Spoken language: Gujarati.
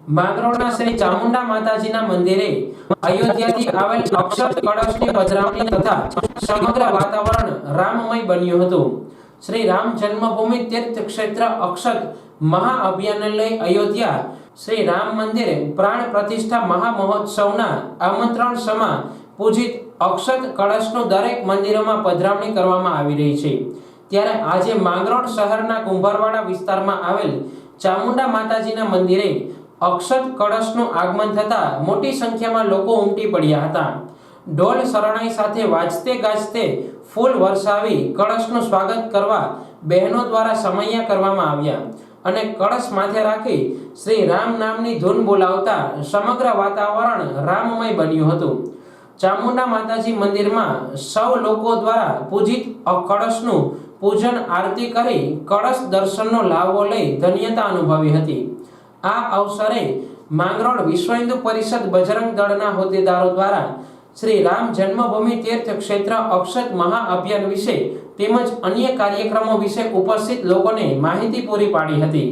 માંગરોળના શ્રી ચામુંડા માતાજીના મંદિરે અયોધ્યાથી આવેલ અક્ષત કળશની પધરામણી તથા સમગ્ર વાતાવરણ રામમય બન્યું હતું। શ્રી રામ જન્મભૂમિ તીર્થ ક્ષેત્ર અક્ષત મહાઅભિયાનને લઈ અયોધ્યા શ્રી રામ મંદિર પ્રાણ પ્રતિષ્ઠા મહામહોત્સવના આમંત્રણ સમા પૂજિત અક્ષત કળશનું દરેક મંદિરોમાં પધરામણી કરવામાં આવી રહી છે। ત્યારે આજે માંગરોળ શહેરના કુંભારવાડા વિસ્તારમાં આવેલ ચામુંડા માતાજીના મંદિરે અક્ષત કળશનું આગમન થતા મોટી સંખ્યામાં લોકો ઉમટી પડ્યા હતા। ઢોલ શરણાઈ સાથે વાજતે ગાજતે ફૂલ વરસાવી કળશનું સ્વાગત કરવા બહેનો દ્વારા સમૈયા કરવામાં આવ્યા અને કળશ માથે રાખી શ્રી રામ નામની ધૂન બોલાવતા સમગ્ર વાતાવરણ રામમય બન્યું હતું। ચામુંડા માતાજી મંદિરમાં સૌ લોકો દ્વારા પૂજિત કળશનું પૂજન આરતી કરી કળશ દર્શનનો લાભો લઈ ધન્યતા અનુભવી હતી। આ અવસરે માંગરોળ વિશ્વ હિન્દુ પરિષદ બજરંગ દળના હોદ્દેદારો દ્વારા શ્રી રામ જન્મભૂમિ તીર્થ ક્ષેત્ર અક્ષત મહાઅભિયાન વિશે તેમજ અન્ય કાર્યક્રમો વિશે ઉપસ્થિત લોકોને માહિતી પૂરી પાડી હતી।